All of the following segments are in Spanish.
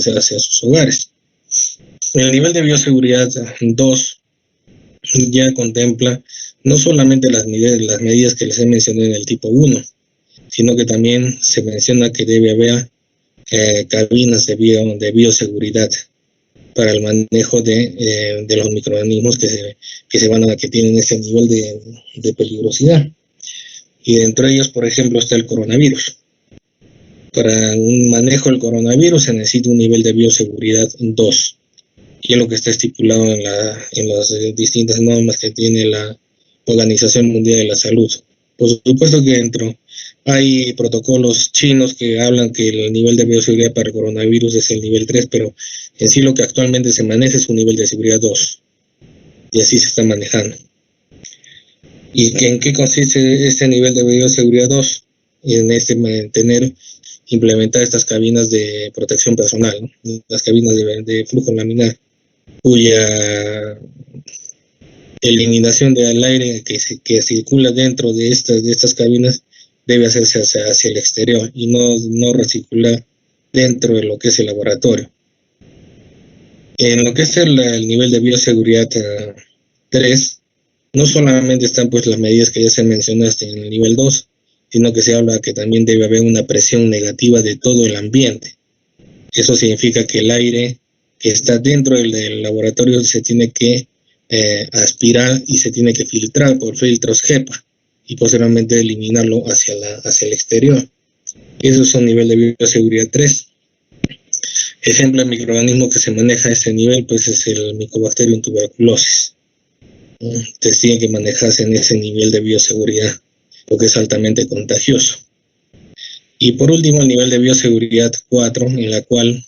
hacia sus hogares. El nivel de bioseguridad 2 ya contempla no solamente las medidas que les he mencionado en el tipo 1, sino que también se menciona que debe haber cabinas de bioseguridad para el manejo de los microorganismos que tienen ese nivel de peligrosidad. Y dentro de ellos, por ejemplo, está el coronavirus. Para un manejo del coronavirus se necesita un nivel de bioseguridad 2, y es lo que está estipulado en las distintas normas que tiene la Organización Mundial de la Salud. Por supuesto que dentro hay protocolos chinos que hablan que el nivel de bioseguridad para el coronavirus es el nivel 3, pero en sí lo que actualmente se maneja es un nivel de seguridad 2, y así se está manejando. ¿Y en qué consiste este nivel de bioseguridad 2? En implementar estas cabinas de protección personal, ¿no? Las cabinas de flujo laminar, cuya eliminación del aire que circula dentro de estas cabinas debe hacerse hacia el exterior y no recircular dentro de lo que es el laboratorio. En lo que es el nivel de bioseguridad 3, no solamente están pues las medidas que ya se mencionaste en el nivel 2, sino que se habla que también debe haber una presión negativa de todo el ambiente. Eso significa que el aire que está dentro del laboratorio se tiene que aspirar y se tiene que filtrar por filtros HEPA y posteriormente eliminarlo hacia el exterior. Esos son nivel de bioseguridad 3. Ejemplo de microorganismo que se maneja a ese nivel pues es el Mycobacterium tuberculosis. Entonces tiene que manejarse en ese nivel de bioseguridad porque es altamente contagioso. Y por último, el nivel de bioseguridad 4, en la cual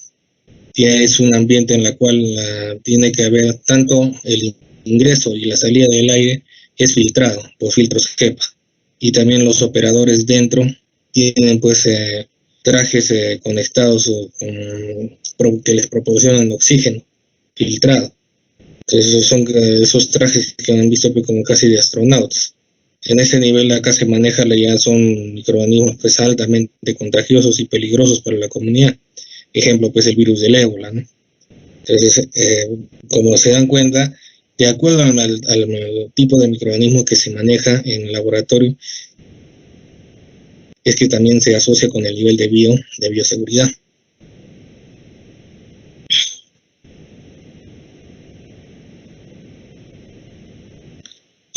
es un ambiente en la cual tiene que haber tanto el ingreso y la salida del aire es filtrado por filtros HEPA, y también los operadores dentro tienen pues trajes conectados que les proporcionan oxígeno filtrado. Entonces son esos trajes que han visto pues, como casi de astronautas. En ese nivel acá se maneja, ya son microorganismos pues altamente contagiosos y peligrosos para la comunidad. Ejemplo pues el virus del ébola, ¿no? Entonces, como se dan cuenta, de acuerdo al tipo de microorganismo que se maneja en el laboratorio, es que también se asocia con el nivel de bioseguridad.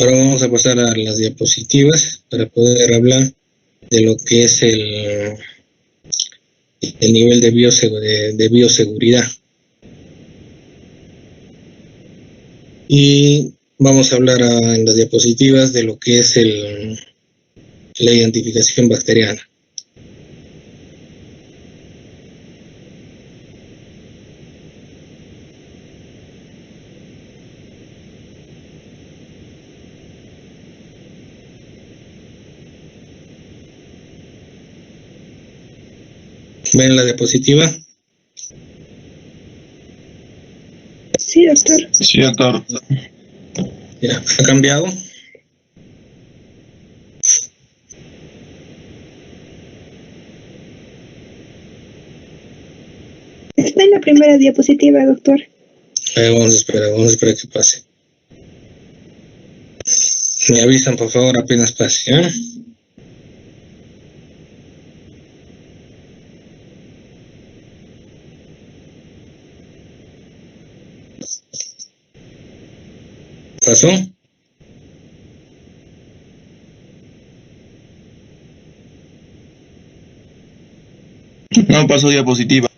Ahora vamos a pasar a las diapositivas para poder hablar de lo que es el nivel de bioseguridad. Y vamos a hablar en las diapositivas de lo que es la identificación bacteriana. ¿Ven la diapositiva? Sí, doctor. Sí, doctor. Ya, ¿ha cambiado? Está en la primera diapositiva, doctor. Vamos a esperar que pase. Me avisan, por favor, apenas pase, ¿eh? ¿Pasó? No pasó diapositiva.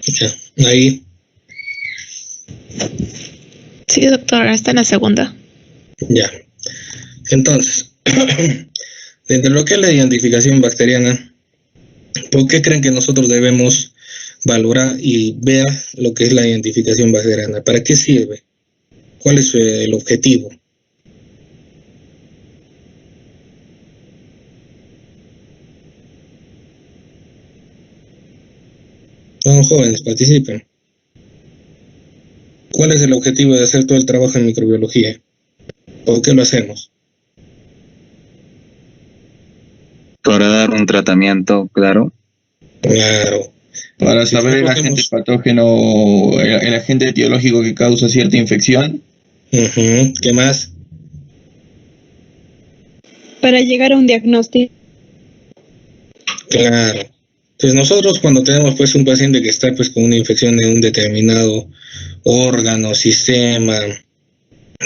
Ya, ahí. Sí, doctor, está en la segunda. Ya. Entonces, dentro de lo que es la identificación bacteriana, ¿por qué creen que nosotros debemos valorar y ver lo que es la identificación bacteriana? ¿Para qué sirve? ¿Cuál es el objetivo? No, jóvenes, participen. ¿Cuál es el objetivo de hacer todo el trabajo en microbiología? ¿Por qué lo hacemos? Para dar un tratamiento, claro. Claro. Para Si saber el nosotros agente hemos- patógeno, el agente etiológico que causa cierta infección. Ujú, ¿qué más? Para llegar a un diagnóstico. Claro. Entonces nosotros cuando tenemos pues un paciente que está pues con una infección en un determinado órgano, sistema,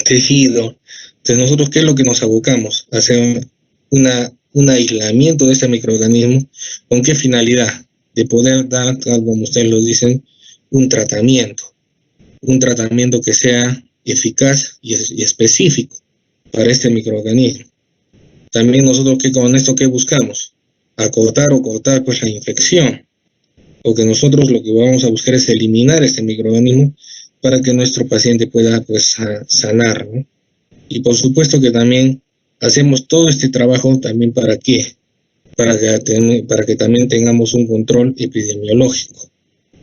tejido, entonces nosotros ¿qué es lo que nos abocamos? Hacer un aislamiento de este microorganismo. ¿Con qué finalidad? De poder dar, tal como ustedes lo dicen, un tratamiento que sea eficaz y específico para este microorganismo. También nosotros que con esto ¿qué buscamos? Acortar o cortar pues la infección, porque nosotros lo que vamos a buscar es eliminar este microorganismo para que nuestro paciente pueda pues sanar, ¿no? Y por supuesto que también hacemos todo este trabajo también para qué, para que también tengamos un control epidemiológico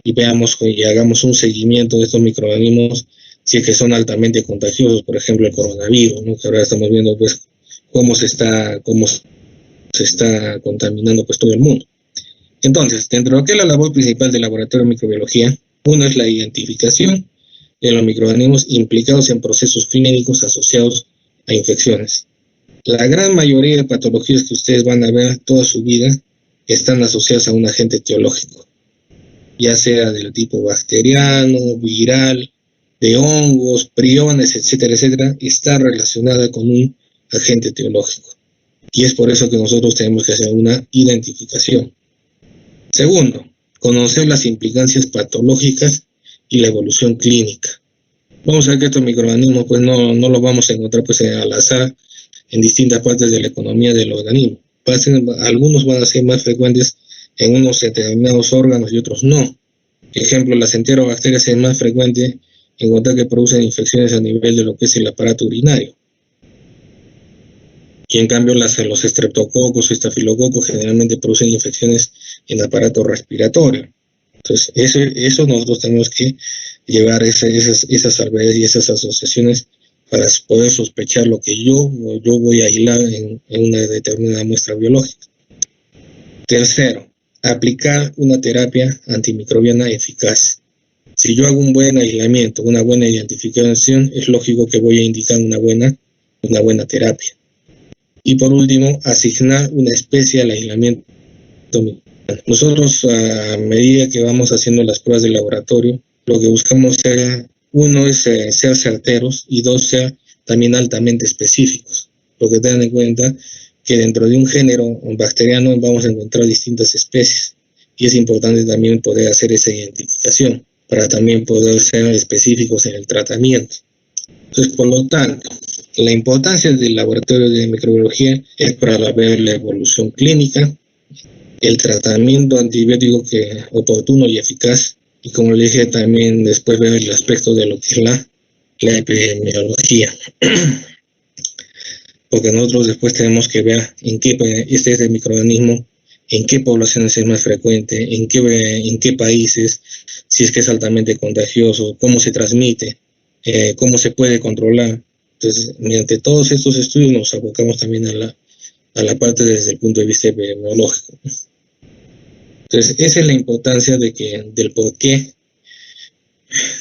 y veamos y hagamos un seguimiento de estos microorganismos si es que son altamente contagiosos, por ejemplo el coronavirus, ¿no? Que ahora estamos viendo pues cómo se está contaminando pues todo el mundo. Entonces, dentro de lo que es la labor principal del laboratorio de microbiología, uno es la identificación de los microorganismos implicados en procesos clínicos asociados a infecciones. La gran mayoría de patologías que ustedes van a ver toda su vida están asociadas a un agente etiológico, ya sea del tipo bacteriano, viral, de hongos, priones, etcétera, etcétera, está relacionada con un agente etiológico. Y es por eso que nosotros tenemos que hacer una identificación. Segundo, conocer las implicancias patológicas y la evolución clínica. Vamos a ver que estos microorganismos pues no los vamos a encontrar pues al azar en distintas partes de la economía del organismo. Algunos van a ser más frecuentes en unos determinados órganos y otros no. Por ejemplo, las enterobacterias es más frecuente encontrar que producen infecciones a nivel de lo que es el aparato urinario. Y en cambio los estreptococos o estafilococos generalmente producen infecciones en el aparato respiratorio. Entonces, eso nosotros tenemos que llevar esas salvedades y esas asociaciones para poder sospechar lo que yo voy a aislar en una determinada muestra biológica. Tercero, aplicar una terapia antimicrobiana eficaz. Si yo hago un buen aislamiento, una buena identificación, es lógico que voy a indicar una buena terapia. Y por último, asignar una especie al aislamiento. Nosotros, a medida que vamos haciendo las pruebas de laboratorio, lo que buscamos uno es ser certeros y dos, ser también altamente específicos. Lo que tengan en cuenta que dentro de un género bacteriano vamos a encontrar distintas especies y es importante también poder hacer esa identificación para también poder ser específicos en el tratamiento. Entonces, por lo tanto, la importancia del laboratorio de microbiología es para ver la evolución clínica, el tratamiento antibiótico oportuno y eficaz, y como le dije también después ver el aspecto de lo que es la epidemiología. Porque nosotros después tenemos que ver en qué este microorganismo, en qué poblaciones es más frecuente, en qué países, si es que es altamente contagioso, cómo se transmite, cómo se puede controlar. Entonces, mediante todos estos estudios nos abocamos también a la parte desde el punto de vista epidemiológico. Entonces, esa es la importancia del por qué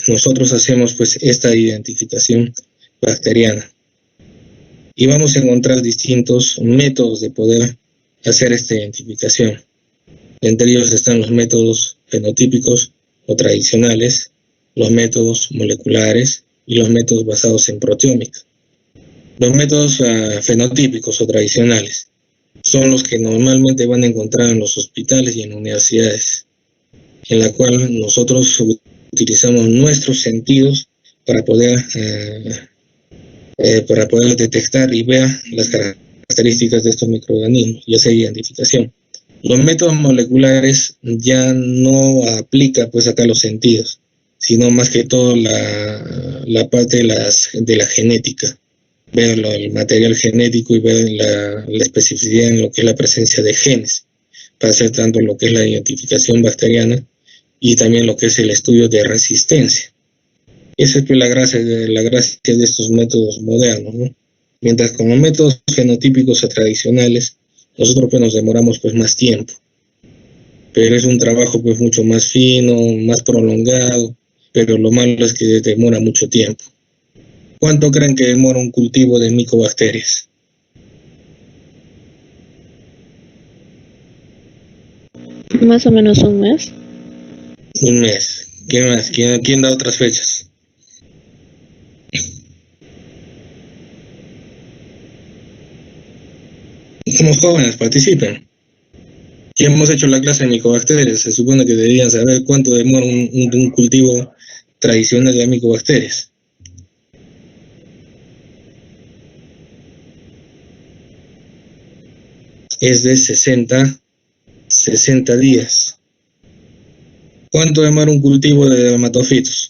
nosotros hacemos pues esta identificación bacteriana. Y vamos a encontrar distintos métodos de poder hacer esta identificación. Entre ellos están los métodos fenotípicos o tradicionales, los métodos moleculares y los métodos basados en proteómica. Los métodos fenotípicos o tradicionales son los que normalmente van a encontrar en los hospitales y en universidades, en la cual nosotros utilizamos nuestros sentidos para poder detectar y ver las características de estos microorganismos y hacer identificación. Los métodos moleculares ya no aplica pues acá los sentidos, sino más que todo la parte de la genética, ver el material genético y ver la especificidad en lo que es la presencia de genes, para hacer tanto lo que es la identificación bacteriana y también lo que es el estudio de resistencia. Esa es pues la gracia de estos métodos modernos, ¿no? Mientras con los métodos fenotípicos o tradicionales, nosotros pues nos demoramos pues más tiempo, pero es un trabajo pues mucho más fino, más prolongado, pero lo malo es que demora mucho tiempo. ¿Cuánto creen que demora un cultivo de micobacterias? Más o menos un mes. Un mes. ¿Qué más? ¿Quién da otras fechas? Somos jóvenes, participen. Ya hemos hecho la clase de micobacterias. Se supone que deberían saber cuánto demora un cultivo tradicional de micobacterias. Es de 60 días. ¿Cuánto demora un cultivo de dermatofitos?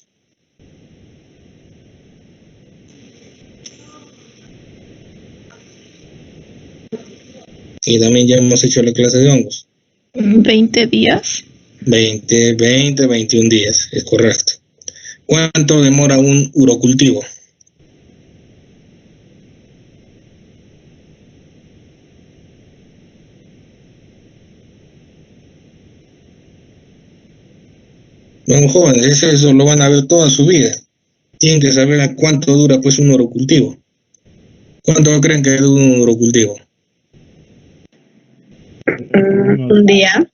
Y también ya hemos hecho la clase de hongos. 20 días. 21 días, es correcto. ¿Cuánto demora un urocultivo? Bueno, jóvenes, eso lo van a ver toda su vida. Tienen que saber cuánto dura pues un urocultivo. ¿Cuánto creen que dura un urocultivo? Un día.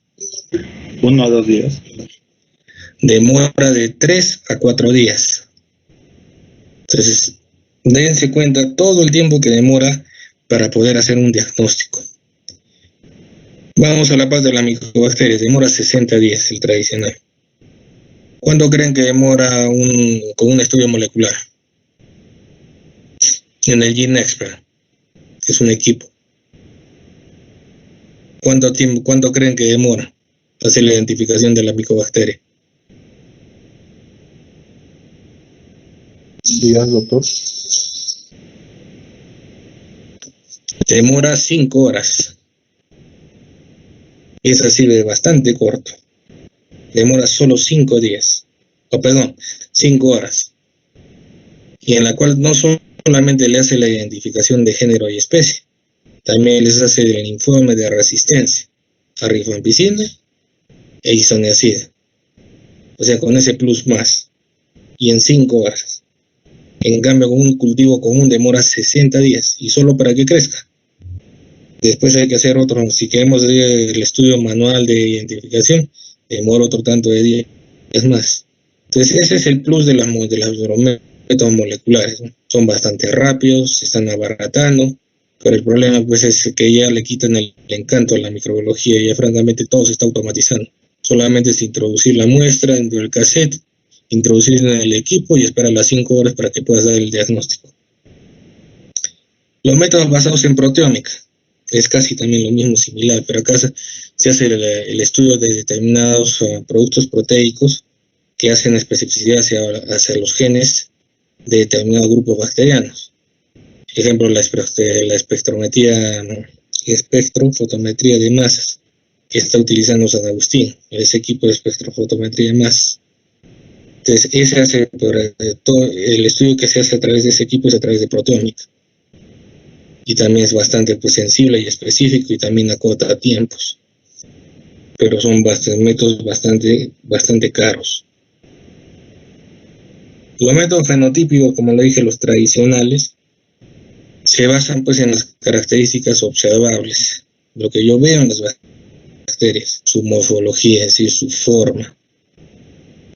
1 a 2 días. Demora de 3 a 4 días. Entonces, dense cuenta todo el tiempo que demora para poder hacer un diagnóstico. Vamos a la parte de las micobacterias. Demora 60 días el tradicional. ¿Cuánto creen que demora con un estudio molecular? En el GeneXpert, que es un equipo. ¿Cuánto creen que demora hacer la identificación de la micobacteria? Días, doctor. Demora 5 horas. Es así de bastante corto. Demora solo 5 días. 5 horas. Y en la cual no solamente le hace la identificación de género y especie, también les hace el informe de resistencia a rifampicina e isoniazida. O sea, con ese plus más. Y en 5 horas. En cambio, con un cultivo común demora 60 días. Y solo para que crezca. Después hay que hacer otro. Si queremos el estudio manual de identificación, demora otro tanto de días más. Entonces, ese es el plus de los métodos moleculares, ¿no? Son bastante rápidos, se están abaratando. Pero el problema pues es que ya le quitan el encanto a la microbiología y ya francamente todo se está automatizando. Solamente es introducir la muestra dentro del cassette, introducirla en el equipo y esperar las 5 horas para que puedas dar el diagnóstico. Los métodos basados en proteómica es casi también lo mismo, similar, pero acá se hace el estudio de determinados productos proteicos que hacen especificidad hacia los genes de determinados grupos bacterianos. Ejemplo, la espectrofotometría de masas que está utilizando San Agustín, ese equipo de espectrofotometría de masas. Entonces, el estudio que se hace a través de ese equipo es a través de proteómica. Y también es bastante pues, sensible y específico y también acota tiempos. Pero son métodos bastante caros. Los métodos fenotípicos, como lo dije, los tradicionales, se basan pues en las características observables, lo que yo veo en las bacterias, su morfología, es decir, su forma,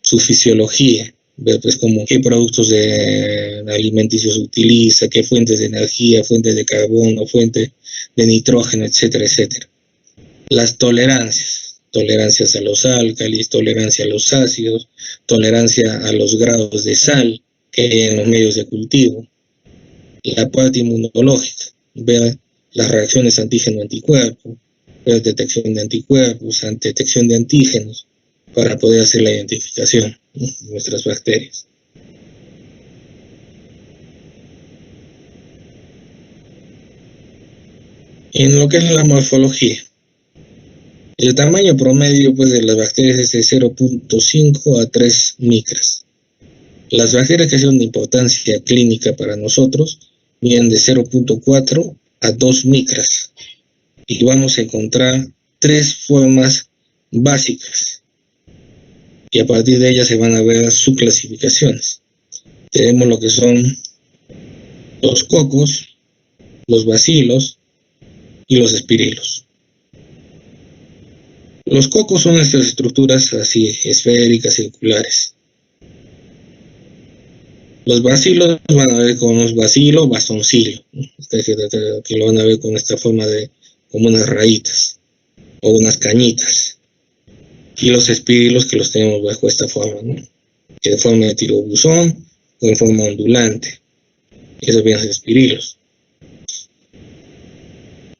su fisiología, ver pues como qué productos alimenticios utiliza, qué fuentes de energía, fuentes de carbono, fuentes de nitrógeno, etcétera, etcétera. Las tolerancias a los álcalis, tolerancia a los ácidos, tolerancia a los grados de sal que hay en los medios de cultivo. La parte inmunológica, ver las reacciones antígeno-anticuerpo, ver detección de anticuerpos, detección de antígenos, para poder hacer la identificación de nuestras bacterias. En lo que es la morfología, el tamaño promedio pues, de las bacterias es de 0.5 a 3 micras. Las bacterias que son de importancia clínica para nosotros miden de 0.4 a 2 micras. Y vamos a encontrar 3 formas básicas. Y a partir de ellas se van a ver subclasificaciones. Tenemos lo que son los cocos, los bacilos y los espirilos. Los cocos son estas estructuras así esféricas, circulares. Los bacilos van a ver con los bacilos bastoncillo, que lo van a ver con esta forma de como unas rayitas o unas cañitas. Y los espirilos que los tenemos bajo esta forma, ¿no? Que de forma de tirobuzón o en forma ondulante. Esos vienen los espirilos.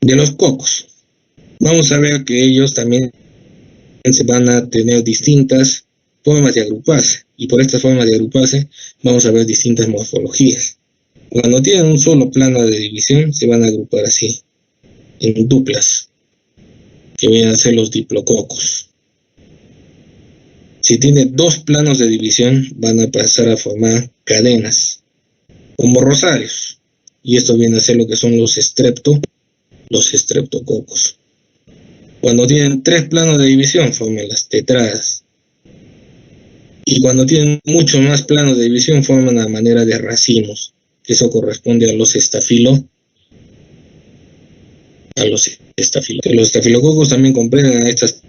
De los cocos, vamos a ver que ellos también se van a tener distintas formas de agruparse, y por estas formas de agruparse vamos a ver distintas morfologías. Cuando tienen un solo plano de división se van a agrupar así, en duplas, que vienen a ser los diplococos. Si tiene 2 planos de división van a pasar a formar cadenas, como rosarios, y esto viene a ser lo que son los estreptococos. Cuando tienen 3 planos de división forman las tetradas. Y cuando tienen muchos más planos de división forman a manera de racimos, que eso corresponde a los estafilococos. Los estafilococos también comprenden a estas.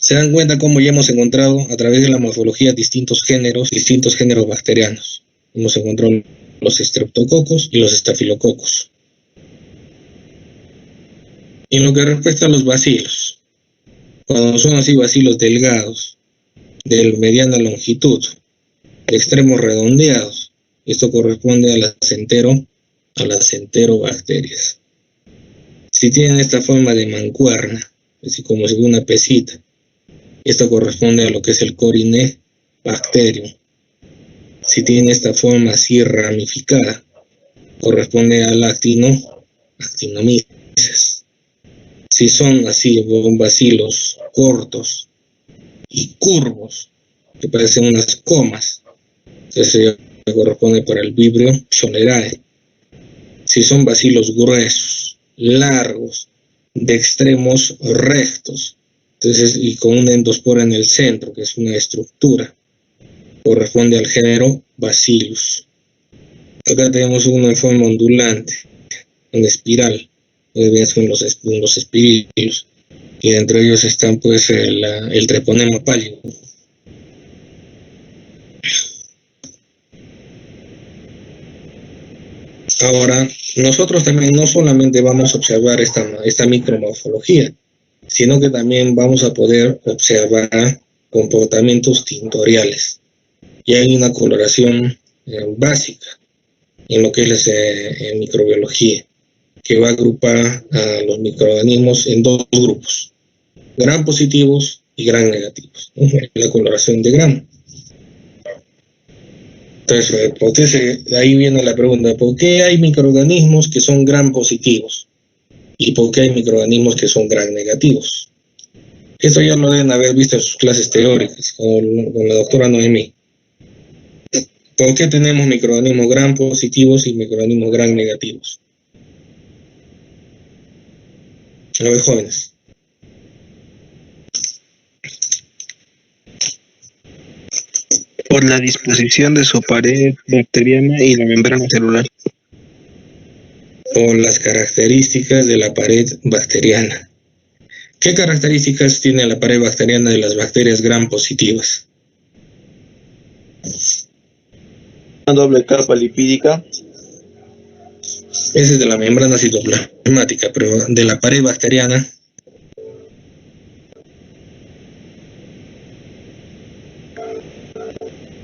Se dan cuenta cómo ya hemos encontrado a través de la morfología distintos géneros bacterianos. Hemos encontrado los estreptococos y los estafilococos. En lo que respecta a los bacilos, cuando son así bacilos delgados, de mediana longitud, de extremos redondeados, esto corresponde a las enterobacterias. Si tienen esta forma de mancuerna, así como si fuera una pesita, esto corresponde a lo que es el Corinebacterium. Si tienen esta forma así ramificada, corresponde al Actinomyces. Si son así bacilos cortos y curvos, que parecen unas comas, entonces corresponde para el Vibrio cholerae. Si son bacilos gruesos, largos, de extremos rectos, entonces, y con una endospora en el centro, que es una estructura, corresponde al género Bacillus. Acá tenemos uno en forma ondulante, en espiral, que son los espirilos, y entre ellos están pues el Treponema pallidum. Ahora, nosotros también no solamente vamos a observar esta micromorfología, sino que también vamos a poder observar comportamientos tintoriales. Y hay una coloración básica en lo que es la microbiología, que va a agrupar a los microorganismos en 2 grupos, gram positivos y gram negativos, la coloración de gram. Entonces, ahí viene la pregunta, ¿por qué hay microorganismos que son gram positivos? ¿Y por qué hay microorganismos que son gram negativos? Esto ya lo deben haber visto en sus clases teóricas con la doctora Noemí. ¿Por qué tenemos microorganismos gram positivos y microorganismos gram negativos? A ver, jóvenes. Por la disposición de su pared bacteriana y la membrana celular. Por las características de la pared bacteriana. ¿Qué características tiene la pared bacteriana de las bacterias gram positivas? Una doble capa lipídica. Ese es de la membrana citoplasmática, pero de la pared bacteriana.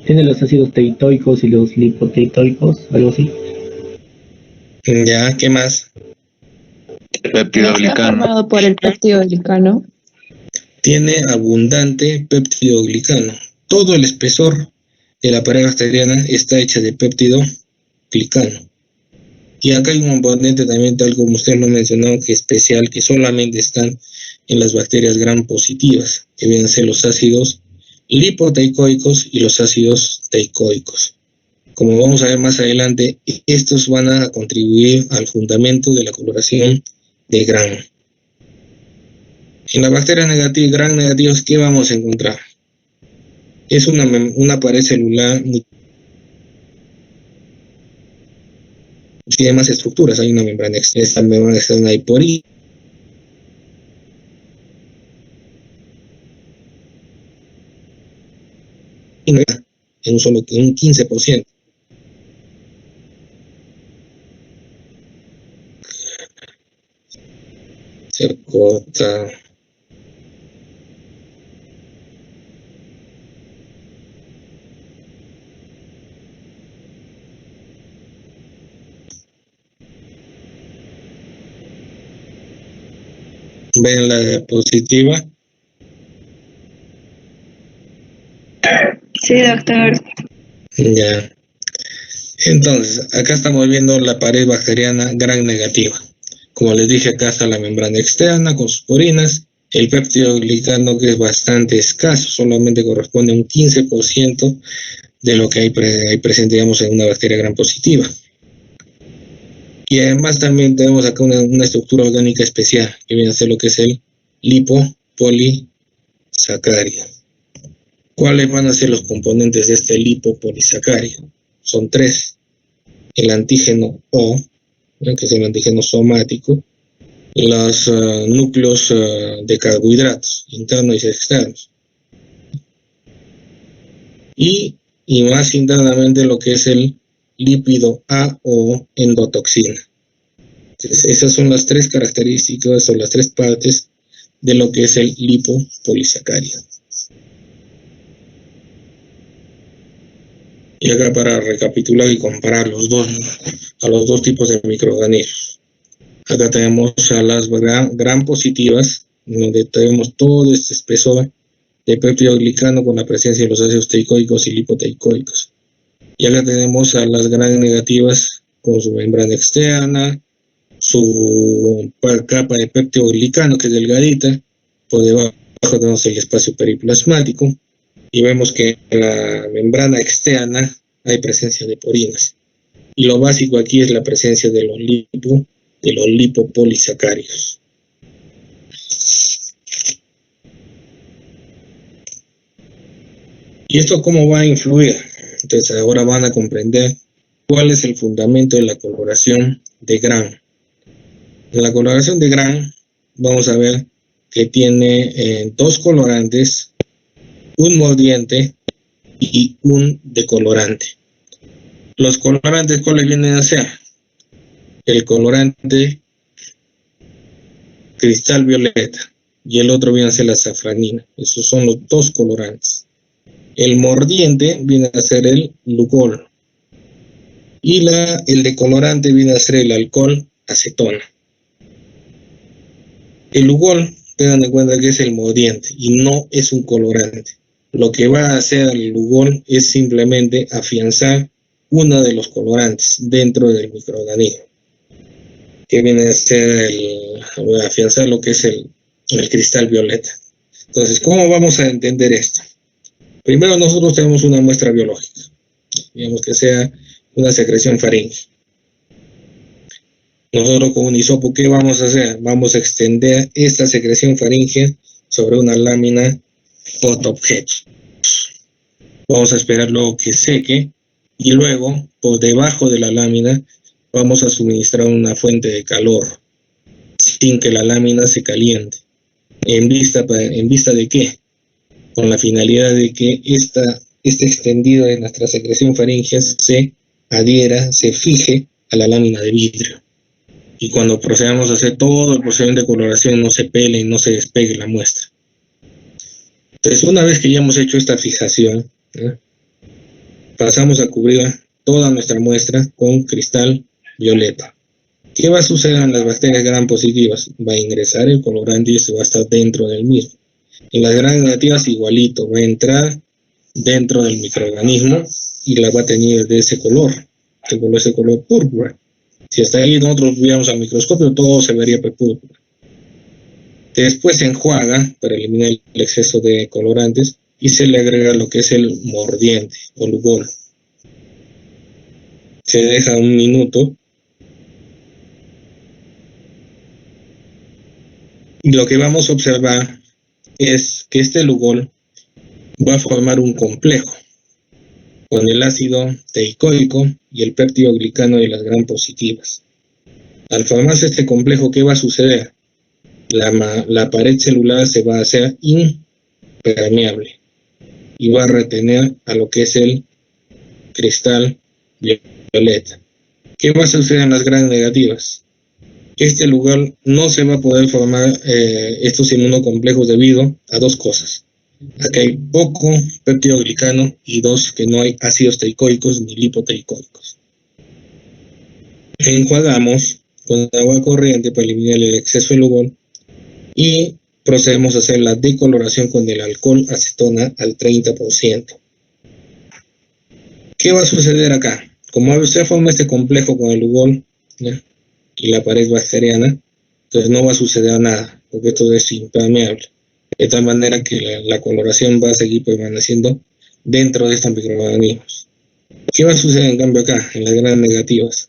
Tiene los ácidos teitoicos y los lipoteitoicos, algo así. Ya, ¿qué más? Peptidoglicano. Formado por el peptidoglicano. Tiene abundante peptidoglicano. Todo el espesor de la pared bacteriana está hecha de peptidoglicano. Y acá hay un componente también, tal como usted lo mencionó, que es especial, que solamente están en las bacterias gram positivas, que vienen a ser los ácidos lipoteicoicos y los ácidos teicoicos. Como vamos a ver más adelante, estos van a contribuir al fundamento de la coloración de Gram. En las bacterias Gram negativas, ¿qué vamos a encontrar? Es una pared celular tiene más estructuras. Hay una membrana externa, esta membrana externa hay porina, en un 15%. Se corta. Ven la diapositiva. Sí, doctor. Ya. Entonces, acá estamos viendo la pared bacteriana Gram negativa. Como les dije, acá está la membrana externa con sus porinas. El peptidoglicano, que es bastante escaso, solamente corresponde a un 15% de lo que hay presente, digamos, en una bacteria Gram positiva. Y además también tenemos acá una estructura orgánica especial, que viene a ser lo que es el lipopolisacárido. ¿Cuáles van a ser los componentes de este lipopolisacárido? Son 3. El antígeno O, que es el antígeno somático, los núcleos de carbohidratos, internos y externos. Y más internamente lo que es el lípido A o endotoxina. Entonces, esas son las 3 características o las 3 partes de lo que es el lipopolisacárido. Y acá para recapitular y comparar a los dos tipos de microorganismos. Acá tenemos a las Gram positivas, donde tenemos todo este espesor de peptidoglicano con la presencia de los ácidos teicoicos y lipoteicoicos. Y acá tenemos a las Gram negativas con su membrana externa, su capa de peptidoglicano que es delgadita, por debajo tenemos el espacio periplasmático, y vemos que en la membrana externa hay presencia de porinas. Y lo básico aquí es la presencia de los lipopolisacáridos. ¿Y esto cómo va a influir? Entonces ahora van a comprender cuál es el fundamento de la coloración de Gram. En la coloración de Gram vamos a ver que tiene 2 colorantes, un mordiente y un decolorante. Los colorantes, ¿cuáles vienen a ser? El colorante cristal violeta y el otro viene a ser la safranina. Esos son los 2 colorantes. El mordiente viene a ser el lugol y el decolorante viene a ser el alcohol acetona. El lugol, tengan en cuenta que es el mordiente y no es un colorante. Lo que va a hacer el lugol es simplemente afianzar uno de los colorantes dentro del microorganismo, que viene a ser afianzar lo que es el cristal violeta. Entonces, ¿cómo vamos a entender esto? Primero, nosotros tenemos una muestra biológica, digamos que sea una secreción faríngea. Nosotros con un hisopo, ¿qué vamos a hacer? Vamos a extender esta secreción faríngea sobre una lámina fotoobjeto. Vamos a esperar luego que seque y luego, por debajo de la lámina, vamos a suministrar una fuente de calor sin que la lámina se caliente. ¿En vista de qué? Con la finalidad de que este extendido de nuestra secreción faríngea se adhiera, se fije a la lámina de vidrio. Y cuando procedamos a hacer todo el procedimiento de coloración no se pele y no se despegue la muestra. Entonces, una vez que ya hemos hecho esta fijación, pasamos a cubrir toda nuestra muestra con cristal violeta. ¿Qué va a suceder en las bacterias Gram positivas? Va a ingresar el colorante y se va a estar dentro del mismo. En las Gram negativas igualito, va a entrar dentro del microorganismo y la va a tener de ese color, ese color púrpura. Si hasta ahí nosotros viéramos al microscopio, todo se vería púrpura. Después se enjuaga para eliminar el exceso de colorantes y se le agrega lo que es el mordiente o lugol. Se deja un minuto. Y lo que vamos a observar es que este lugol va a formar un complejo con el ácido teicoico y el peptidoglicano de las gram positivas. Al formarse este complejo, ¿qué va a suceder? La pared celular se va a hacer impermeable y va a retener a lo que es el cristal violeta. ¿Qué va a suceder en las gram negativas? Este lugar no se va a poder formar estos inmunocomplejos debido a dos cosas. Aquí hay poco peptidoglicano y dos, que no hay ácidos teicoicos ni lipoteicoicos. Enjuagamos con agua corriente para eliminar el exceso de lugol y procedemos a hacer la decoloración con el alcohol acetona al 30%. ¿Qué va a suceder acá? Como se forma este complejo con el lugol, ¿ya?, y la pared bacteriana, entonces no va a suceder nada, porque esto es impermeable. De tal manera que la coloración va a seguir permaneciendo dentro de estos microorganismos. ¿Qué va a suceder en cambio acá, en las gram negativas?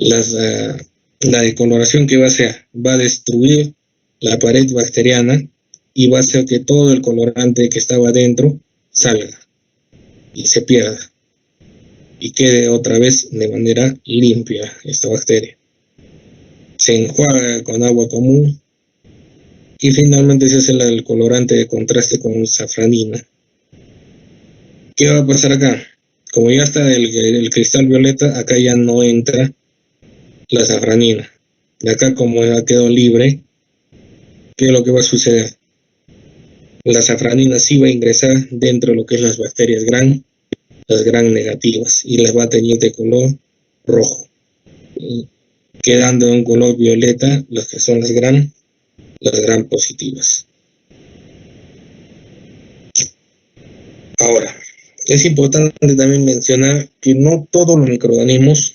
La decoloración que va a hacer va a destruir la pared bacteriana y va a hacer que todo el colorante que estaba dentro salga y se pierda y quede otra vez de manera limpia esta bacteria. Se enjuaga con agua común y finalmente se hace el colorante de contraste con safranina. ¿Qué va a pasar acá? Como ya está el cristal violeta, acá ya no entra la safranina. De acá, como ya quedó libre, ¿qué es lo que va a suceder? La safranina sí va a ingresar dentro de lo que es las bacterias gram, las gram negativas, y las va a teñir de color rojo, quedando en un color violeta las que son las gram positivas. Ahora, es importante también mencionar que no todos los microorganismos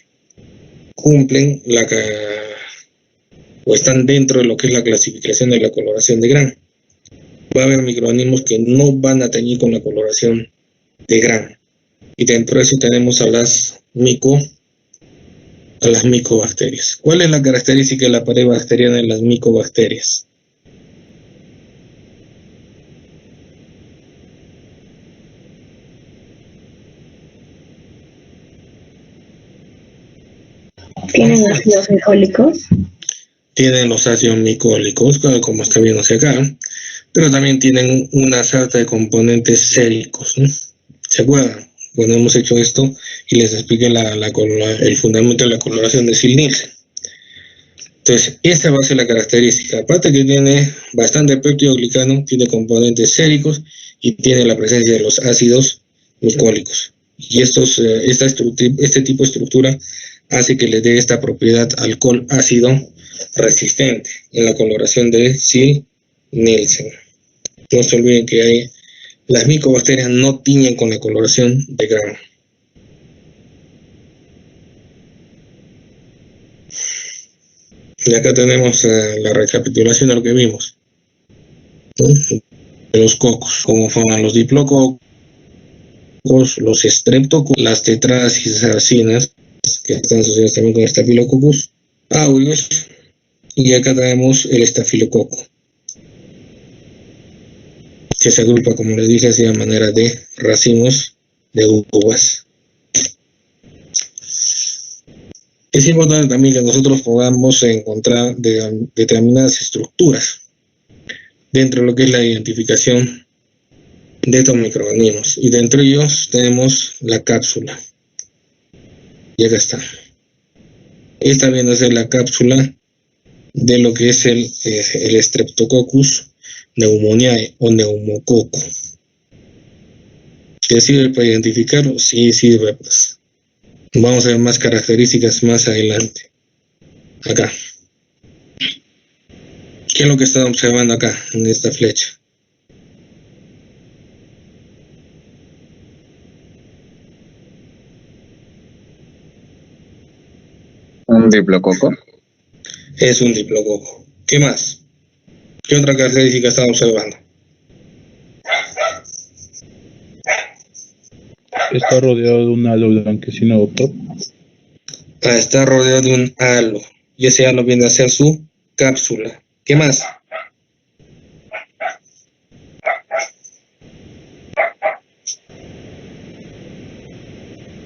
cumplen o están dentro de lo que es la clasificación de la coloración de gram. Va a haber microorganismos que no van a teñir con la coloración de gram. Y dentro de eso tenemos a las micobacterias. ¿Cuál es la característica de la pared bacteriana de las micobacterias? ¿Tienen ácidos micólicos? Tienen los ácidos micólicos, como está viendo hacia acá, pero también tienen una sarta de componentes séricos, ¿no? ¿Se acuerdan? Cuando hemos hecho esto y les expliqué el fundamento de la coloración de Ziehl-Neelsen. Entonces, esta va a ser la característica. Aparte que tiene bastante peptidoglicano, tiene componentes séricos y tiene la presencia de los ácidos micólicos. Y este tipo de estructura hace que le dé esta propiedad alcohol ácido resistente en la coloración de Ziehl-Neelsen. No se olviden que las micobacterias no tiñen con la coloración de gram. Y acá tenemos la recapitulación de lo que vimos, ¿no? De los cocos, cómo forman los diplococos, los streptococcus, las tetradas y sarcinas, que están asociadas también con Staphylococcus aureus, y acá tenemos el estafilococo, que se agrupa, como les dije, así a manera de racimos de uvas. Es importante también que nosotros podamos encontrar determinadas estructuras dentro de lo que es la identificación de estos microorganismos, y dentro de ellos tenemos la cápsula. Y acá está. Esta viene a ser la cápsula de lo que es el Streptococcus pneumoniae o neumococo. ¿Qué sirve para identificarlo? Sí, sirve, pues. Vamos a ver más características más adelante. Acá. ¿Qué es lo que está observando acá en esta flecha? Un diplococo. Es un diplococo. ¿Qué más? ¿Qué otra característica está observando? Está rodeado de un halo blanquecino, doctor. Está rodeado de un halo. Y ese halo viene a ser su cápsula. ¿Qué más?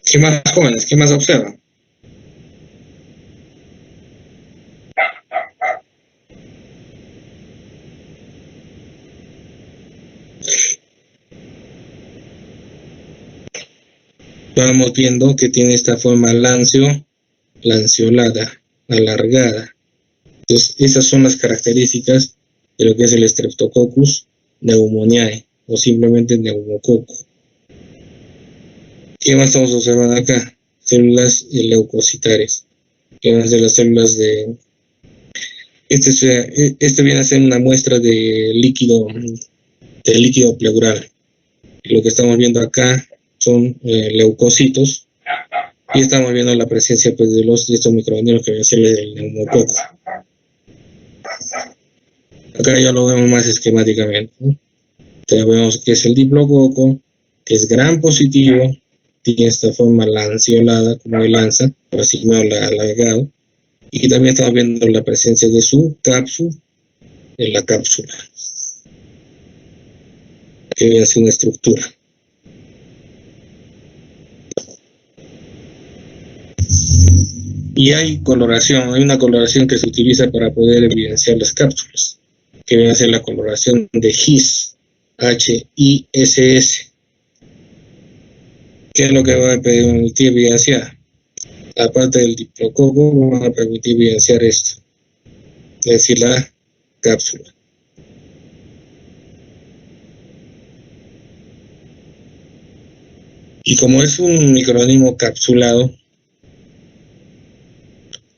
¿Qué más, jóvenes? ¿Qué más observan? Vamos viendo que tiene esta forma lanceolada, alargada. Entonces, esas son las características de lo que es el Streptococcus pneumoniae o simplemente neumococo. ¿Qué más estamos observando acá? Células leucocitarias. ¿Qué más de las células de...? Este viene a ser una muestra de líquido pleural. Lo que estamos viendo acá son leucocitos y estamos viendo la presencia pues, de estos microorganismos que vienen a ser el neumococo. Acá ya lo vemos más esquemáticamente, ¿no? Entonces vemos que es el diplococo, que es gram positivo, tiene esta forma lanceolada como de lanza, por así alargado, y también estamos viendo la presencia de su cápsula en la cápsula, que viene a ser una estructura. Y hay una coloración que se utiliza para poder evidenciar las cápsulas, que viene a ser la coloración de HISS, H-I-S-S. ¿Qué es lo que va a permitir evidenciar? Aparte del diplococo, va a permitir evidenciar esto, es decir, la cápsula. Y como es un microorganismo capsulado,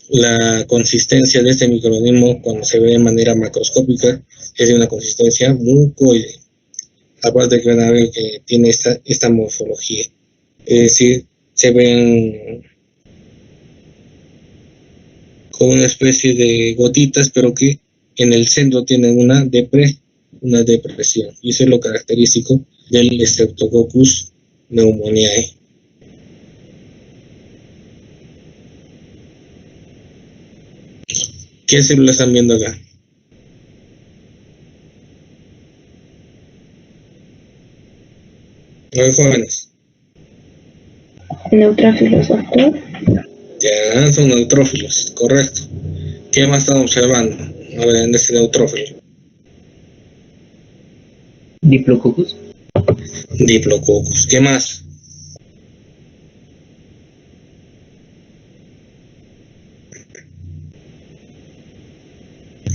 la consistencia de este microorganismo cuando se ve de manera macroscópica es de una consistencia mucoide. Aparte que van a ver que tiene esta morfología. Es decir, se ven con una especie de gotitas, pero que en el centro tienen una depresión. Y eso es lo característico del Streptococcus pneumoniae. ¿Qué células están viendo acá? A ver, jóvenes. Neutrófilos, doctor. Ya, son neutrófilos, correcto. ¿Qué más están observando? A ver, en este neutrófilo. Diplococus. Diplococos. ¿Qué más?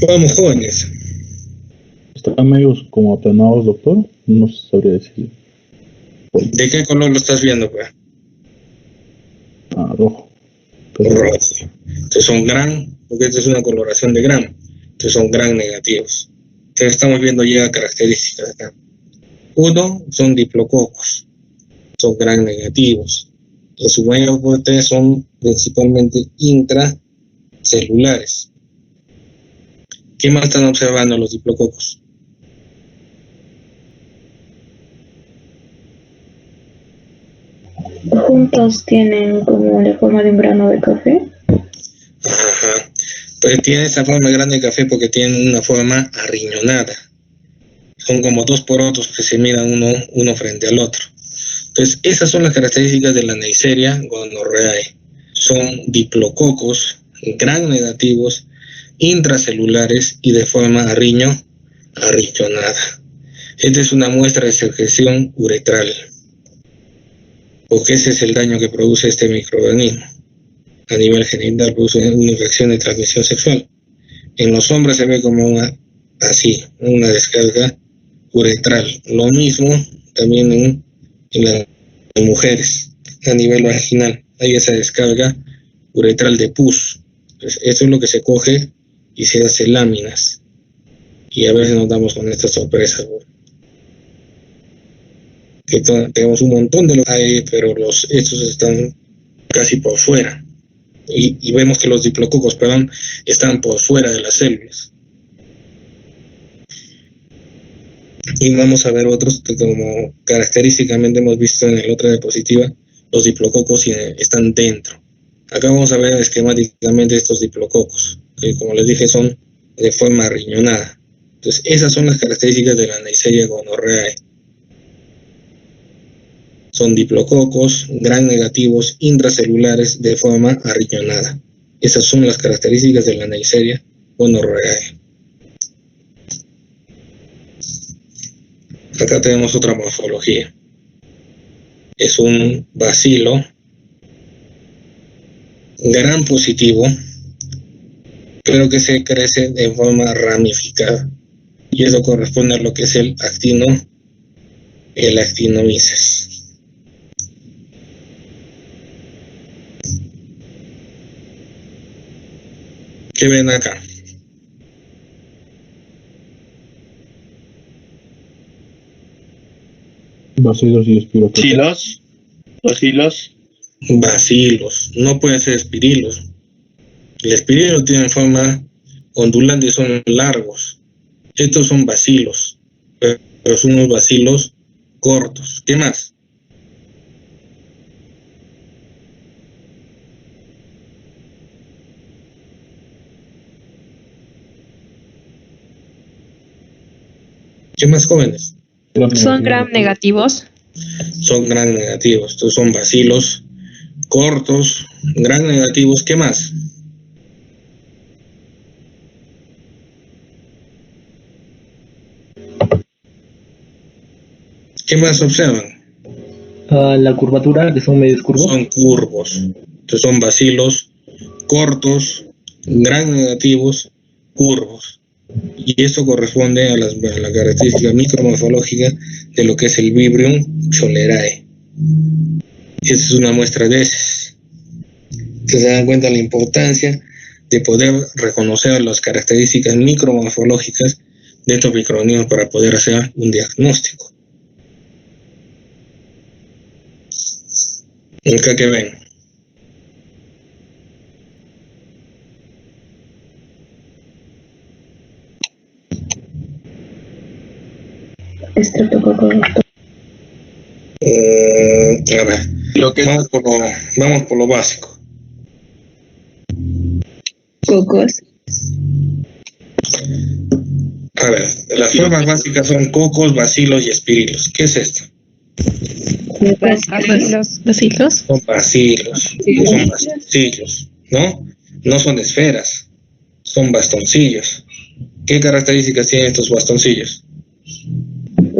Vamos, jóvenes. Están medios como aplanados, doctor. No sabría decir. ¿De qué color lo estás viendo, pues? Rojo. Pero Rojo. Entonces son gran, porque esta es una coloración de gram. Entonces son gran negativos. Entonces estamos viendo ya características acá. Uno, son diplococos. Son gran negativos. En su mayor parte son principalmente intracelulares. ¿Qué más están observando los diplococos? Juntos tienen como la forma de un grano de café. Ajá. Pero tiene esa forma grande de café porque tienen una forma arriñonada. Son como dos porotos que se miran uno frente al otro. Entonces, esas son las características de la Neisseria gonorrhoeae. Son diplococos, gran negativos, intracelulares y de forma arriñonada. Esta es una muestra de secreción uretral, porque ese es el daño que produce este microorganismo. A nivel genital produce una infección de transmisión sexual. En los hombres se ve como una descarga uretral. Lo mismo también en las mujeres. A nivel vaginal hay esa descarga uretral de pus. Entonces, esto es lo que se coge y se hace láminas. Y a veces nos damos con estas sorpresas, ¿no? Que tenemos un montón de ahí, pero estos están casi por fuera. Y vemos que los diplococos, están por fuera de las células. Y vamos a ver otros que, como característicamente hemos visto en la otra diapositiva, los diplococos están dentro. Acá vamos a ver esquemáticamente estos diplococos, que como les dije son de forma arriñonada. Entonces esas son las características de la Neisseria gonorrhoeae. Son diplococos gram negativos intracelulares de forma arriñonada. Esas son las características de la Neisseria gonorrhoeae. Acá tenemos otra morfología. Es un bacilo gram positivo, pero que se crece de forma ramificada. Y eso corresponde a lo que es el actinomyces. ¿Qué ven acá? Bacilos y espiroquetas. Bacilos, no pueden ser espirilos. El espirilo tiene forma ondulante y son largos. Estos son bacilos, pero son unos bacilos cortos. ¿Qué más? ¿Qué más, jóvenes? Son gram negativos. Son gram negativos. Estos son bacilos cortos, gram negativos. ¿Qué más? ¿Qué más observan? La curvatura, que son medios curvos. Son curvos. Entonces son bacilos cortos, gram negativos, curvos. Y esto corresponde a la característica micromorfológica de lo que es el Vibrium cholerae. Esta es una muestra de heces. Se dan cuenta la importancia de poder reconocer las características micromorfológicas de estos microorganismos para poder hacer un diagnóstico. Acá que ven. Estreptococcus. A ver, vamos por lo básico. Cocos. A ver, las formas básicas son cocos, bacilos y espirilos. ¿Qué es esto? Bacilos. Son bacilos, son bastoncillos, ¿no? No son esferas, son bastoncillos. ¿Qué características tienen estos bastoncillos?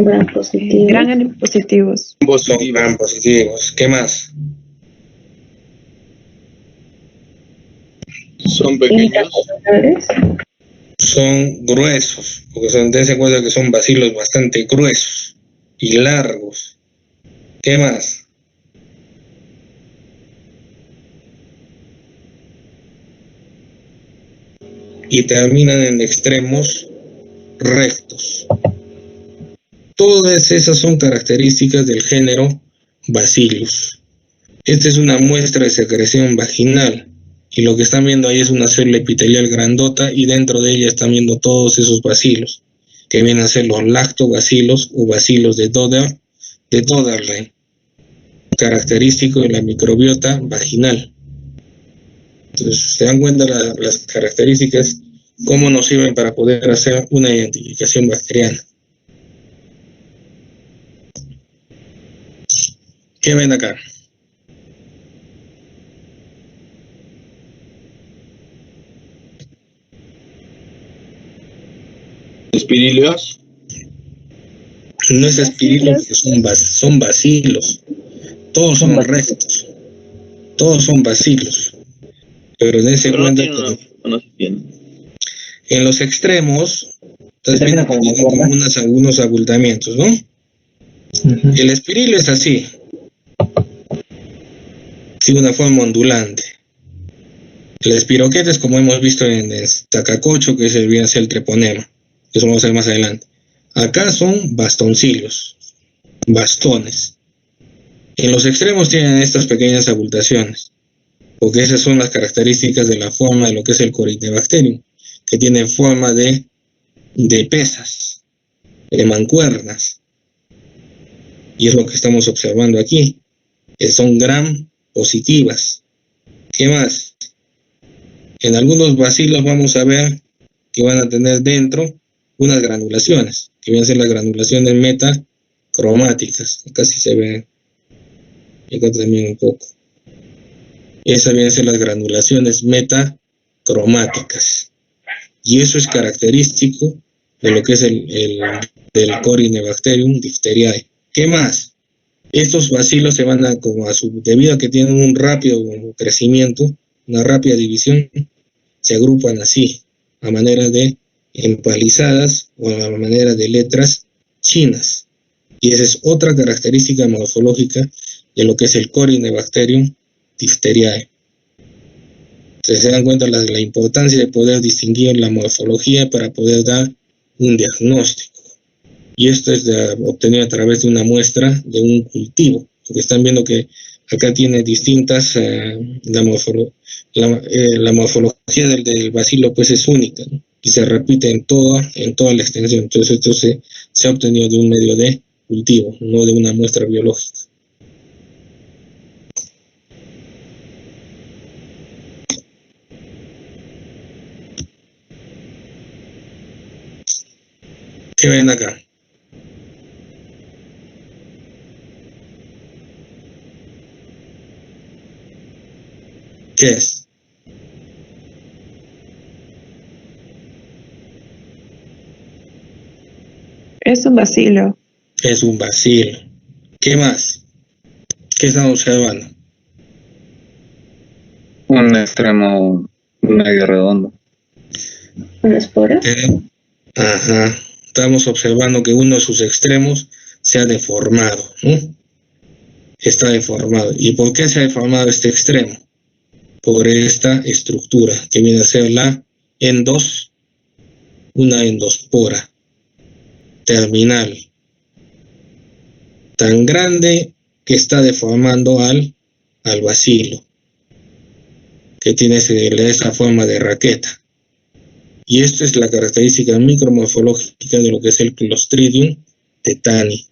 Gram positivo. Gram positivos. Son gram positivos. ¿Qué más? Son pequeños. Son gruesos, porque se dense cuenta que son bacilos bastante gruesos y largos. ¿Qué más? Y terminan en extremos rectos. Todas esas son características del género Bacillus. Esta es una muestra de secreción vaginal. Y lo que están viendo ahí es una célula epitelial grandota y dentro de ella están viendo todos esos bacilos, que vienen a ser los lactobacilos o bacilos de Doderlein, característico de la microbiota vaginal. Entonces, se dan cuenta las características, cómo nos sirven para poder hacer una identificación bacteriana. ¿Qué ven acá? Espirilios. No es espirilo, son bacilos. Todos son rectos. Todos son bacilos. Pero dense cuenta que en los extremos tienen como algunos abultamientos, ¿no? El espirilo es así. Tiene una forma ondulante. El espiroquete es como hemos visto en el tacacocho, que viene a ser el treponema. Eso vamos a ver más adelante. Acá son bastoncillos, bastones. En los extremos tienen estas pequeñas abultaciones, porque esas son las características de la forma de lo que es el Corynebacterium, que tiene forma de pesas. de mancuernas. Y es lo que estamos observando aquí, que son gram positivas. ¿Qué más? En algunos bacilos vamos a ver que van a tener dentro unas granulaciones, que van a ser las granulaciones metacromáticas. Acá sí se ven, y acá también un poco. Esas van a ser las granulaciones metacromáticas. Y eso es característico de lo que es del Corynebacterium diphtheriae. ¿Qué más? Estos bacilos se van debido a que tienen un rápido crecimiento, una rápida división, se agrupan así, a manera de empalizadas o a manera de letras chinas. Y esa es otra característica morfológica de lo que es el Corynebacterium diphtheriae. Entonces se dan cuenta de la importancia de poder distinguir la morfología para poder dar un diagnóstico. Y esto es obtenido a través de una muestra de un cultivo. Porque están viendo que acá tiene distintas, la morfología del bacilo pues es única, ¿no? Y se repite en toda la extensión. Entonces esto se ha obtenido de un medio de cultivo, no de una muestra biológica. ¿Qué ven acá? ¿Qué es? Es un bacilo. Es un bacilo. ¿Qué más? ¿Qué están observando? Un extremo medio redondo. ¿Una espora? Ajá. Estamos observando que uno de sus extremos se ha deformado, ¿no? Está deformado. ¿Y por qué se ha deformado este extremo? Por esta estructura que viene a ser una endospora terminal tan grande que está deformando al bacilo, que tiene esa forma de raqueta. Y esto es la característica micromorfológica de lo que es el Clostridium tetani,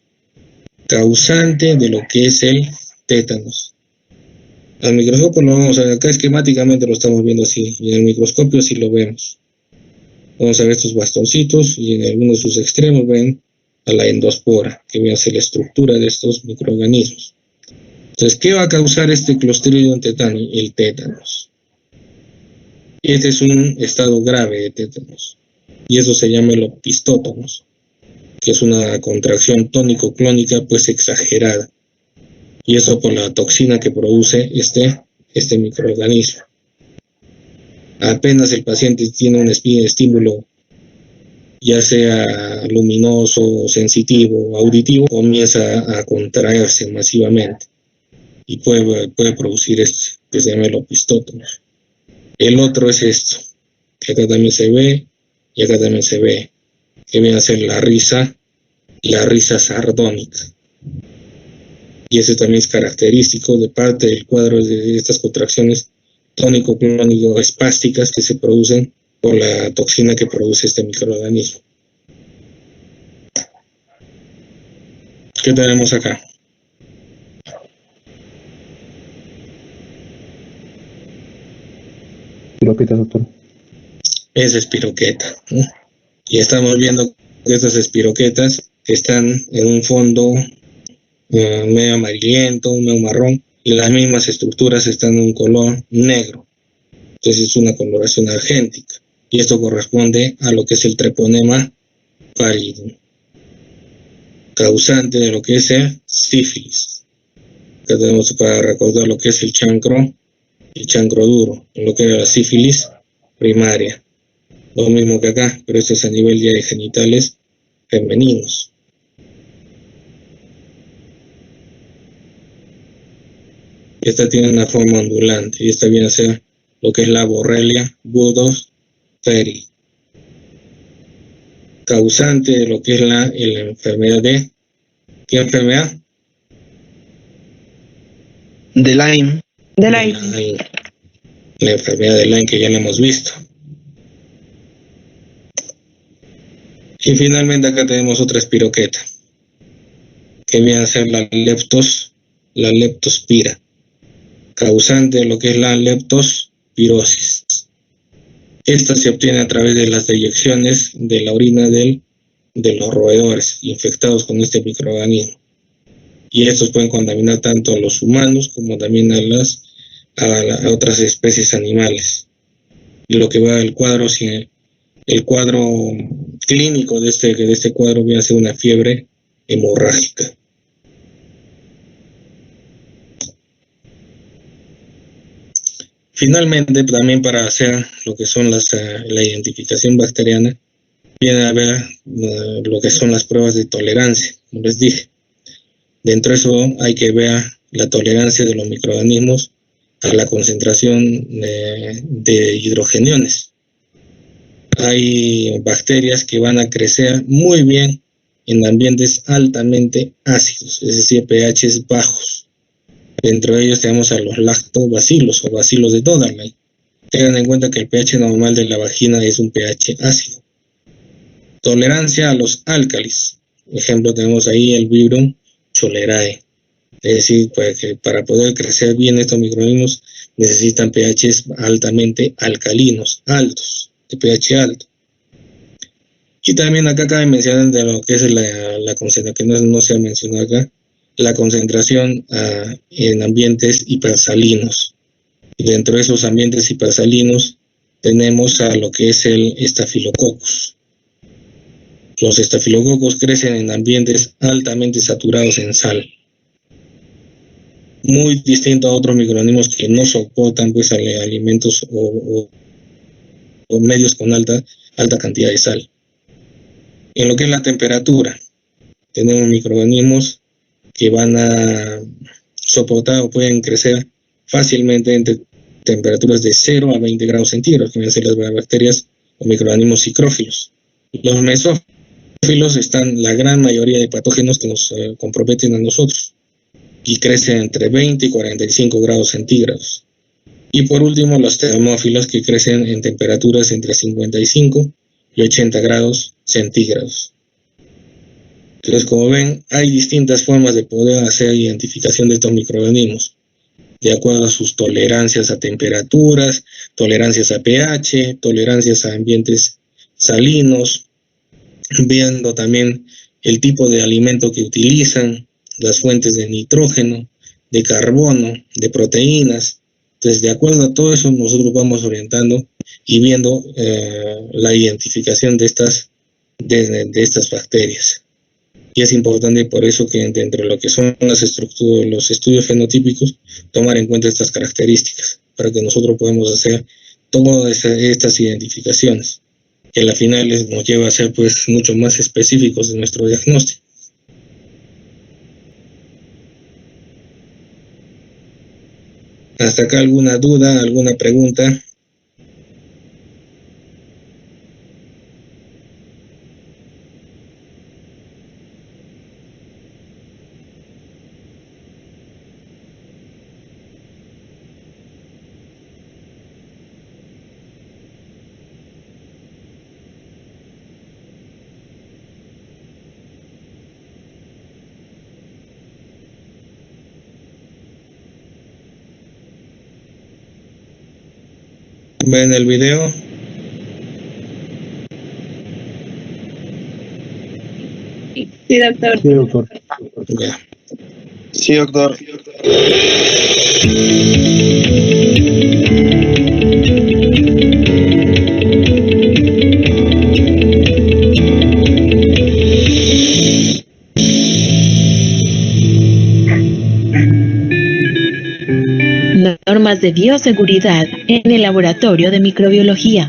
causante de lo que es el tétanos. Al microscopio lo vamos a ver, acá esquemáticamente lo estamos viendo así, y en el microscopio sí lo vemos. Vamos a ver estos bastoncitos y en algunos de sus extremos ven a la endospora, que viene a ser la estructura de estos microorganismos. Entonces, ¿qué va a causar este Clostridium tetani? El tétanos. Este es un estado grave de tétanos, y eso se llama el opistótonos, que es una contracción tónico-clónica pues exagerada, y eso por la toxina que produce este microorganismo. Apenas el paciente tiene un estímulo, ya sea luminoso, sensitivo, auditivo, comienza a contraerse masivamente y puede producir esto, que se llama el opistótonos. El otro es esto, que acá también se ve y acá también se ve, que viene a ser la risa sardónica. Y eso también es característico de parte del cuadro de estas contracciones tónico-clónico-espásticas que se producen por la toxina que produce este microorganismo. ¿Qué tenemos acá? Piroquetas, doctor. Es espiroqueta, ¿no? Y estamos viendo que estas espiroquetas están en un fondo medio amarillento, medio marrón, y las mismas estructuras están en un color negro. Entonces es una coloración argéntica, y esto corresponde a lo que es el treponema pallidum, causante de lo que es el sífilis. Acá tenemos para recordar lo que es el chancro duro, lo que era la sífilis primaria. Lo mismo que acá, pero esto es a nivel ya de genitales femeninos. Esta tiene una forma ondulante y esta viene a ser lo que es la Borrelia burgdorferi, causante de lo que es la enfermedad de... ¿Qué enfermedad? De Lyme. De Lyme. La enfermedad de Lyme, que ya la hemos visto. Y finalmente acá tenemos otra espiroqueta, que viene a ser la leptospira, causante de lo que es la leptospirosis. Esta se obtiene a través de las deyecciones de la orina de los roedores infectados con este microorganismo. Y estos pueden contaminar tanto a los humanos como también a otras especies animales. Y lo que va al cuadro, el cuadro clínico de este cuadro viene a ser una fiebre hemorrágica. Finalmente, también para hacer lo que son la identificación bacteriana, viene a ver lo que son las pruebas de tolerancia, como les dije. Dentro de eso hay que ver la tolerancia de los microorganismos a la concentración de hidrogeniones. Hay bacterias que van a crecer muy bien en ambientes altamente ácidos, es decir, pHs bajos. Dentro de ellos tenemos a los lactobacilos o bacilos de Doderlein. Tengan en cuenta que el pH normal de la vagina es un pH ácido. Tolerancia a los álcalis. Ejemplo, tenemos ahí el Vibrio cholerae. Es decir, pues, que para poder crecer bien estos microorganismos necesitan pHs altamente alcalinos, altos, de pH alto. Y también acá cabe mencionar de lo que es la concentración, que no se ha mencionado acá, la concentración en ambientes hipersalinos. Y dentro de esos ambientes hipersalinos tenemos a lo que es el Staphylococcus. Los estafilococos crecen en ambientes altamente saturados en sal, muy distinto a otros microorganismos que no soportan pues alimentos o medios con alta cantidad de sal. En lo que es la temperatura, tenemos microorganismos que van a soportar o pueden crecer fácilmente entre temperaturas de 0 a 20 grados centígrados, que van a ser las bacterias o microorganismos psicrófilos. Los mesófilos están la gran mayoría de patógenos que nos comprometen a nosotros y crecen entre 20 y 45 grados centígrados. Y por último, los termófilos, que crecen en temperaturas entre 55 y 80 grados centígrados. Entonces, como ven, hay distintas formas de poder hacer identificación de estos microorganismos, de acuerdo a sus tolerancias a temperaturas, tolerancias a pH, tolerancias a ambientes salinos, viendo también el tipo de alimento que utilizan, las fuentes de nitrógeno, de carbono, de proteínas. Entonces, de acuerdo a todo eso, nosotros vamos orientando y viendo la identificación de estas bacterias. Y es importante por eso que dentro de lo que son las estructuras, los estudios fenotípicos, tomar en cuenta estas características para que nosotros podamos hacer todas estas identificaciones, que a la final nos lleva a ser pues mucho más específicos de nuestro diagnóstico. ¿Hasta acá alguna duda, alguna pregunta? ¿Ven el video? Sí, doctor. Sí, doctor. Ya. Sí, doctor. Normas de bioseguridad en el laboratorio de microbiología.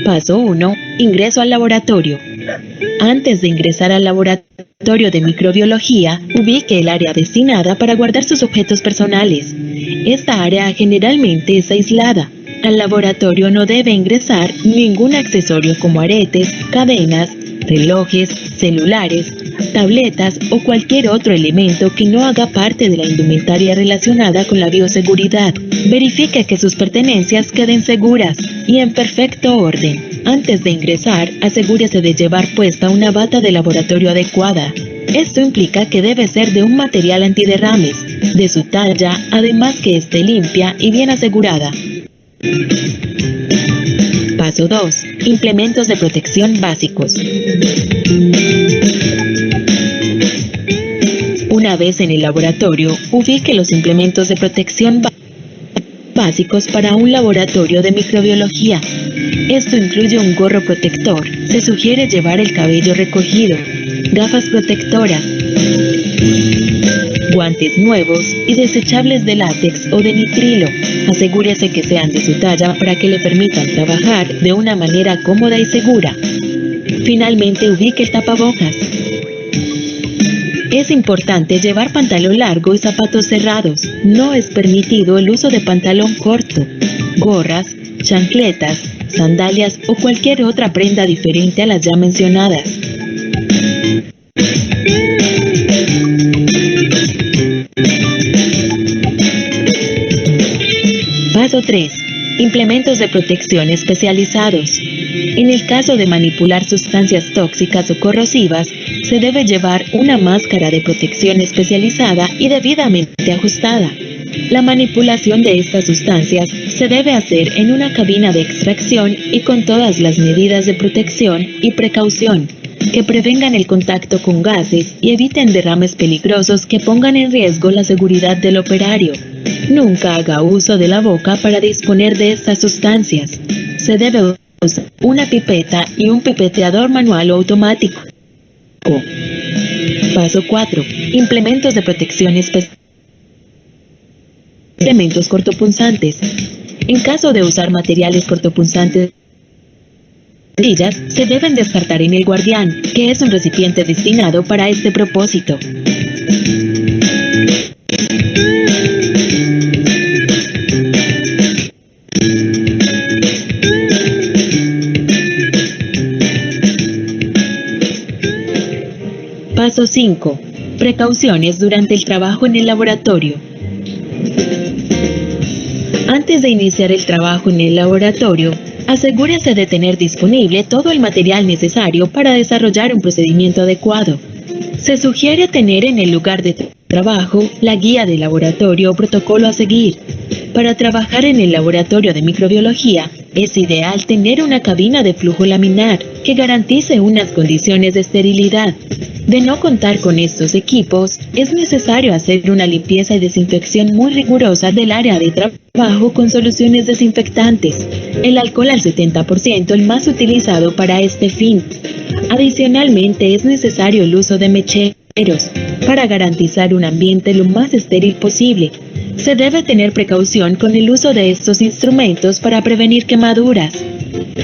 Paso 1. Ingreso al laboratorio. Antes de ingresar al laboratorio de microbiología, ubique el área destinada para guardar sus objetos personales. Esta área generalmente es aislada. Al laboratorio no debe ingresar ningún accesorio como aretes, cadenas, relojes, celulares, tabletas o cualquier otro elemento que no haga parte de la indumentaria relacionada con la bioseguridad. Verifique que sus pertenencias queden seguras y en perfecto orden. Antes de ingresar, asegúrese de llevar puesta una bata de laboratorio adecuada. Esto implica que debe ser de un material antiderrames, de su talla, además que esté limpia y bien asegurada. Paso 2. Implementos de protección básicos. Una vez en el laboratorio, ubique los implementos de protección básicos para un laboratorio de microbiología. Esto incluye un gorro protector. Se sugiere llevar el cabello recogido, gafas protectoras, guantes nuevos y desechables de látex o de nitrilo. Asegúrese que sean de su talla para que le permitan trabajar de una manera cómoda y segura. Finalmente, ubique el tapabocas. Es importante llevar pantalón largo y zapatos cerrados. No es permitido el uso de pantalón corto, gorras, chancletas, sandalias o cualquier otra prenda diferente a las ya mencionadas. Paso 3. Implementos de protección especializados. En el caso de manipular sustancias tóxicas o corrosivas, se debe llevar una máscara de protección especializada y debidamente ajustada. La manipulación de estas sustancias se debe hacer en una cabina de extracción y con todas las medidas de protección y precaución que prevengan el contacto con gases y eviten derrames peligrosos que pongan en riesgo la seguridad del operario. Nunca haga uso de la boca para disponer de estas sustancias. Se debe usar una pipeta y un pipeteador manual o automático. Paso 4. Implementos de protección especial. Elementos cortopunzantes. En caso de usar materiales cortopunzantes, se deben descartar en el guardián, que es un recipiente destinado para este propósito. Paso 5. Precauciones durante el trabajo en el laboratorio. Antes de iniciar el trabajo en el laboratorio, asegúrese de tener disponible todo el material necesario para desarrollar un procedimiento adecuado. Se sugiere tener en el lugar de trabajo la guía de laboratorio o protocolo a seguir. Para trabajar en el laboratorio de microbiología, es ideal tener una cabina de flujo laminar que garantice unas condiciones de esterilidad. De no contar con estos equipos, es necesario hacer una limpieza y desinfección muy rigurosa del área de trabajo con soluciones desinfectantes. El alcohol al 70% el más utilizado para este fin. Adicionalmente, es necesario el uso de mecheros para garantizar un ambiente lo más estéril posible. Se debe tener precaución con el uso de estos instrumentos para prevenir quemaduras.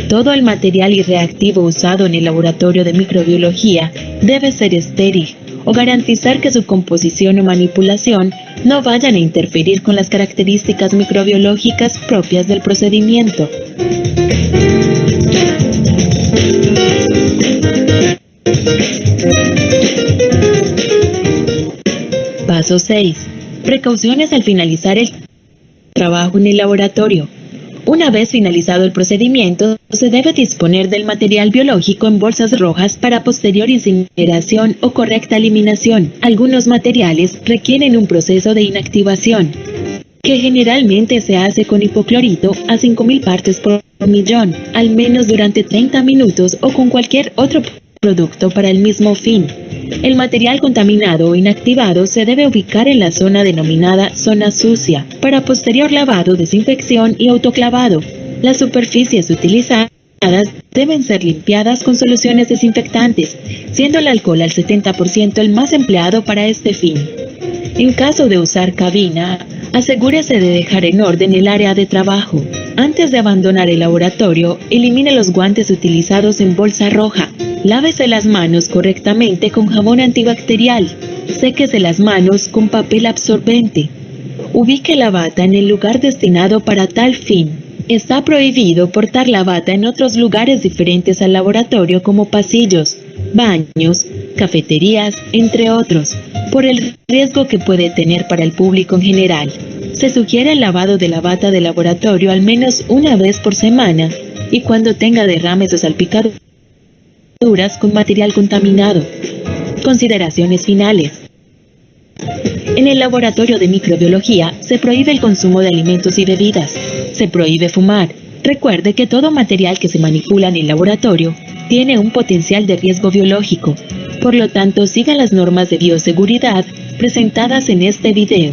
Todo el material y reactivo usado en el laboratorio de microbiología debe ser estéril o garantizar que su composición o manipulación no vayan a interferir con las características microbiológicas propias del procedimiento. Paso 6. Precauciones al finalizar el trabajo en el laboratorio. Una vez finalizado el procedimiento, se debe disponer del material biológico en bolsas rojas para posterior incineración o correcta eliminación. Algunos materiales requieren un proceso de inactivación, que generalmente se hace con hipoclorito a 5.000 partes por millón, al menos durante 30 minutos o con cualquier otro producto para el mismo fin. El material contaminado o inactivado se debe ubicar en la zona denominada zona sucia para posterior lavado, desinfección y autoclavado. Las superficies utilizadas deben ser limpiadas con soluciones desinfectantes, siendo el alcohol al 70% el más empleado para este fin. En caso de usar cabina, asegúrese de dejar en orden el área de trabajo. Antes de abandonar el laboratorio, elimine los guantes utilizados en bolsa roja. Lávese las manos correctamente con jabón antibacterial. Séquese las manos con papel absorbente. Ubique la bata en el lugar destinado para tal fin. Está prohibido portar la bata en otros lugares diferentes al laboratorio como pasillos, baños, cafeterías, entre otros, por el riesgo que puede tener para el público en general. Se sugiere el lavado de la bata de laboratorio al menos una vez por semana y cuando tenga derrames o salpicaduras con material contaminado. Consideraciones finales. En el laboratorio de microbiología se prohíbe el consumo de alimentos y bebidas. Se prohíbe fumar. Recuerde que todo material que se manipula en el laboratorio tiene un potencial de riesgo biológico. Por lo tanto, siga las normas de bioseguridad presentadas en este video.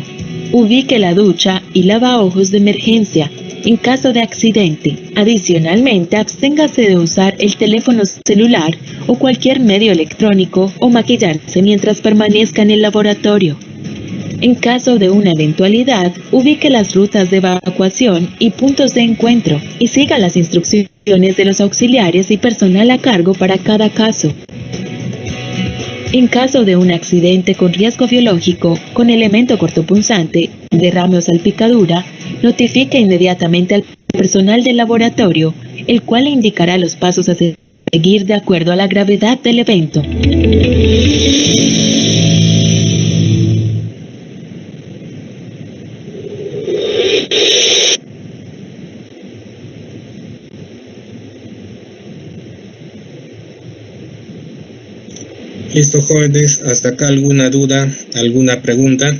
Ubique la ducha y lavaojos de emergencia en caso de accidente. Adicionalmente, absténgase de usar el teléfono celular o cualquier medio electrónico o maquillarse mientras permanezca en el laboratorio. En caso de una eventualidad, ubique las rutas de evacuación y puntos de encuentro y siga las instrucciones de los auxiliares y personal a cargo para cada caso. En caso de un accidente con riesgo biológico, con elemento cortopunzante, derrame o salpicadura, notifique inmediatamente al personal del laboratorio, el cual le indicará los pasos a seguir de acuerdo a la gravedad del evento. Listo, jóvenes, hasta acá alguna duda, alguna pregunta.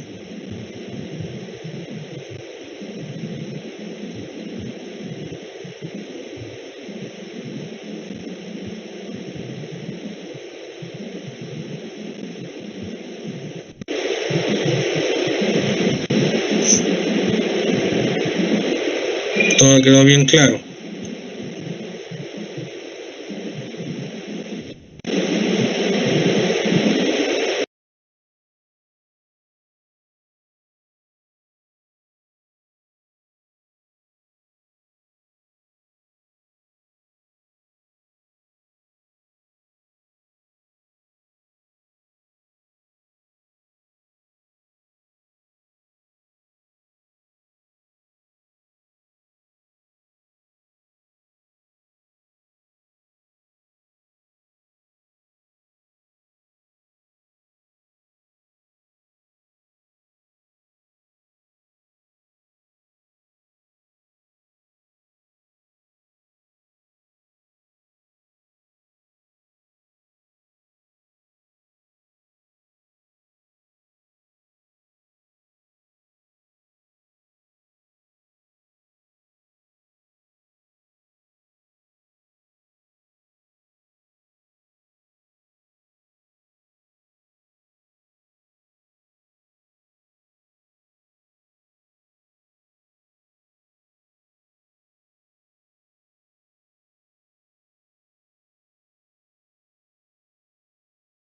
Todo quedó bien claro.